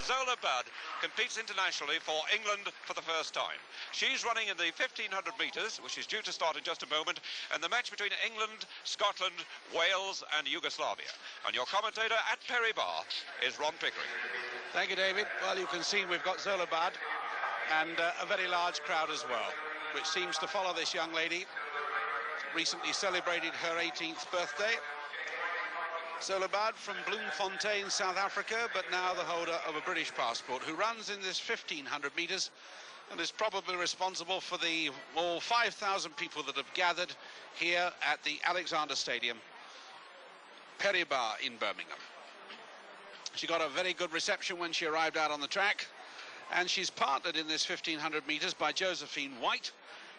Zola Budd competes internationally for England for the first time. She's running in the 1500 metres, which is due to start in just a moment, and the match between England, Scotland, Wales and Yugoslavia. And your commentator at Perry Bar is Ron Pickering. Thank you, David. Well, you can see we've got Zola Budd and a very large crowd as well, which seems to follow this young lady. Recently celebrated her 18th birthday. Zola Budd from Bloemfontein, South Africa, but now the holder of a British passport, who runs in this 1500 metres and is probably responsible for the all 5,000 people that have gathered here at the Alexander Stadium, Perry Bar in Birmingham. She got a very good reception when she arrived out on the track, and she's partnered in this 1500 metres by Josephine White.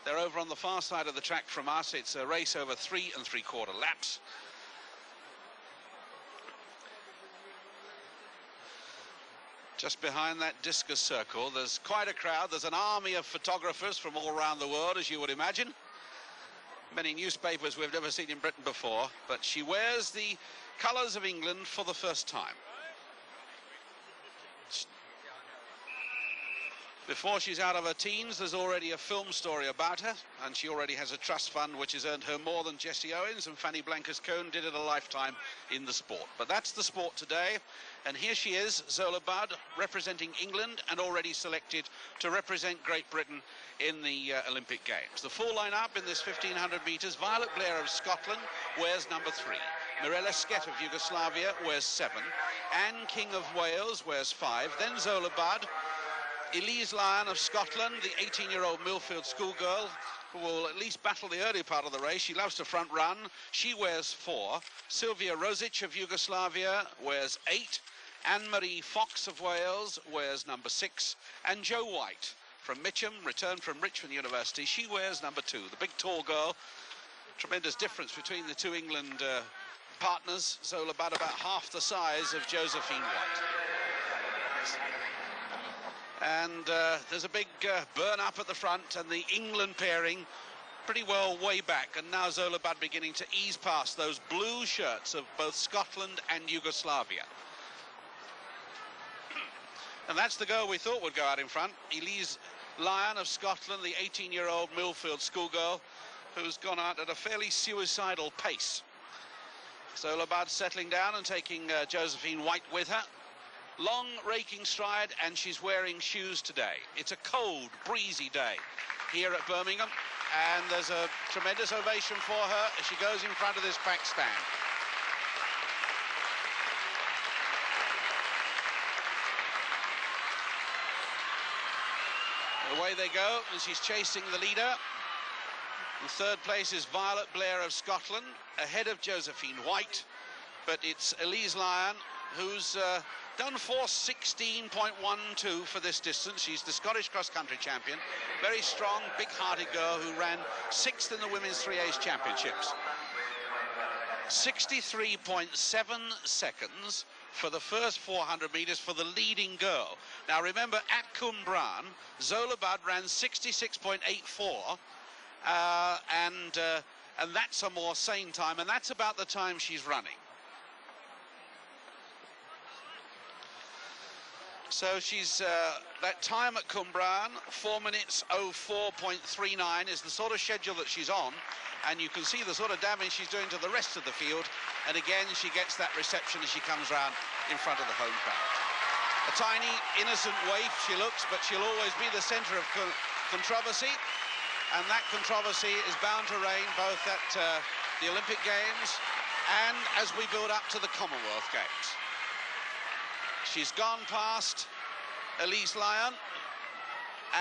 They're over on the far side of the track from us. It's a race over 3 3/4 laps. Just behind that discus circle, there's quite a crowd. There's an army of photographers from all around the world, as you would imagine. Many newspapers we've never seen in Britain before, but she wears the colours of England for the first time. Before she's out of her teens, there's already a film story about her, and she already has a trust fund which has earned her more than Jesse Owens and Fanny Blankers-Koen did in a lifetime in the sport. But that's the sport today, and here she is, Zola Budd, representing England and already selected to represent Great Britain in the Olympic Games. The full line-up in this 1500 metres: Violet Blair of Scotland wears number 3. Mirella Skett of Yugoslavia wears 7. Anne King of Wales wears 5. Then Zola Budd. Elise Lyon of Scotland, the 18-year-old Millfield schoolgirl, who will at least battle the early part of the race. She loves to front run. She wears 4. Sylvia Rosic of Yugoslavia wears 8. Anne-Marie Fox of Wales wears number 6. And Jo White from Mitcham, returned from Richmond University, she wears number 2. The big tall girl. Tremendous difference between the two England partners. Zola Budd about half the size of Josephine White. And there's a big burn up at the front, and the England pairing pretty well way back, and now Zola Budd beginning to ease past those blue shirts of both Scotland and Yugoslavia. And that's the girl we thought would go out in front, Elise Lyon of Scotland, the 18-year-old Millfield schoolgirl, who's gone out at a fairly suicidal pace. Zola Budd settling down and taking Josephine White with her. Long raking stride, and she's wearing shoes today. It's a cold, breezy day here at Birmingham, and there's a tremendous ovation for her as she goes in front of this packed stand. Away they go, and she's chasing the leader. In third place is Violet Blair of Scotland, ahead of Josephine White, but it's Elise Lyon who's done 4:16.12 for this distance. She's the Scottish cross-country champion. Very strong, big-hearted girl who ran 6th in the Women's 3A's Championships. 63.7 seconds for the first 400 metres for the leading girl. Now remember, at Cwmbran, Zola Budd ran 66.84, and that's a more sane time, and that's about the time she's running. So she's, that time at Cwmbran, 4 minutes 04.39 is the sort of schedule that she's on, and you can see the sort of damage she's doing to the rest of the field, and again she gets that reception as she comes round in front of the home crowd. A tiny, innocent waif she looks, but she'll always be the centre of controversy, and that controversy is bound to reign both at the Olympic Games and as we build up to the Commonwealth Games. She's gone past Elise Lyon,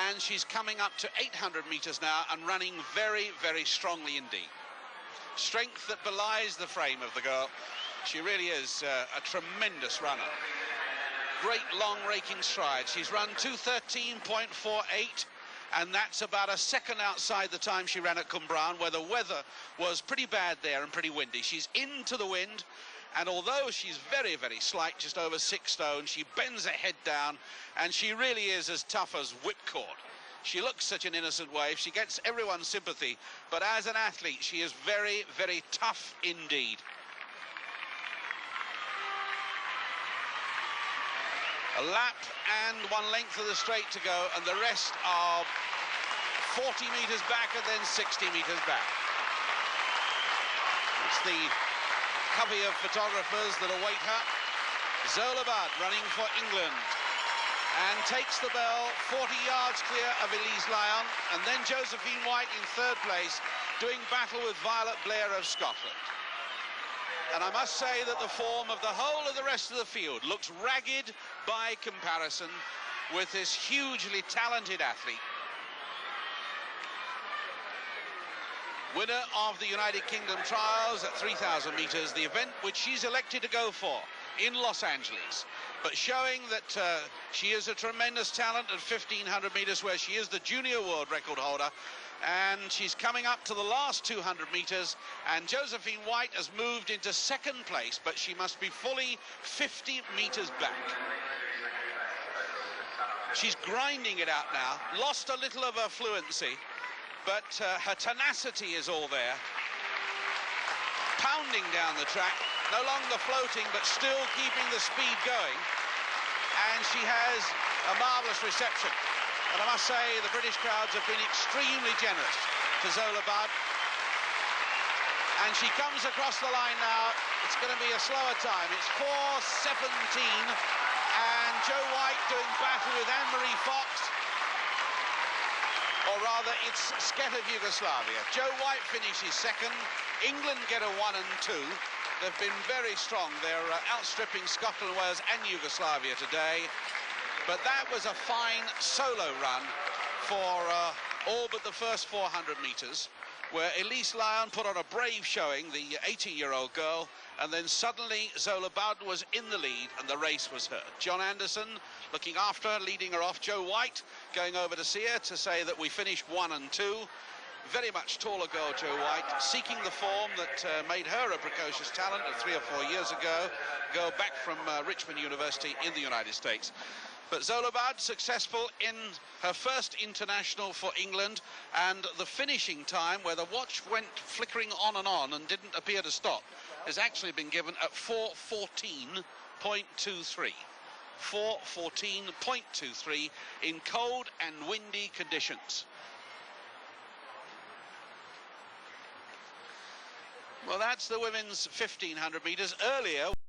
and she's coming up to 800 metres now and running very, very strongly indeed. Strength that belies the frame of the girl. She really is a tremendous runner. Great long raking stride. She's run 2:13.48, and that's about a second outside the time she ran at Cwmbran, where the weather was pretty bad there and pretty windy. She's into the wind, and although she's very, very slight, just over 6 stone, she bends her head down, and she really is as tough as whipcord. She looks such an innocent waif. She gets everyone's sympathy, but as an athlete, she is very, very tough indeed. A lap and 1 length of the straight to go, and the rest are 40 metres back and then 60 metres back. It's the covey of photographers that await her. Zola Budd running for England and takes the bell 40 yards clear of Elise Lyon, and then Josephine White in third place doing battle with Violet Blair of Scotland. And I must say that the form of the whole of the rest of the field looks ragged by comparison with this hugely talented athlete. Winner of the United Kingdom trials at 3,000 metres, the event which she's elected to go for in Los Angeles, but showing that she is a tremendous talent at 1,500 metres, where she is the junior world record holder, and she's coming up to the last 200 metres, and Josephine White has moved into second place, but she must be fully 50 metres back. She's grinding it out now, lost a little of her fluency, but her tenacity is all there. Pounding down the track, no longer floating, but still keeping the speed going. And she has a marvellous reception. And I must say, the British crowds have been extremely generous to Zola Budd. And she comes across the line now. It's going to be a slower time. It's 4:17. And Jo White doing battle with Anne-Marie Fox. Or rather, it's Sket of Yugoslavia. Jo White finishes second. England get a 1 and 2. They've been very strong. They're outstripping Scotland, Wales and Yugoslavia today. But that was a fine solo run for all but the first 400 metres, where Elise Lyon put on a brave showing, the 18-year-old girl, and then suddenly Zola Budd was in the lead and the race was her. John Anderson looking after her, leading her off. Jo White going over to see her to say that we finished 1 and 2. Very much taller girl, Jo White, seeking the form that made her a precocious talent 3 or 4 years ago, girl back from Richmond University in the United States. But Zola Budd successful in her first international for England, and the finishing time, where the watch went flickering on and didn't appear to stop, has actually been given at 4:14.23. 4:14.23 in cold and windy conditions. Well, that's the women's 1,500 metres. Earlier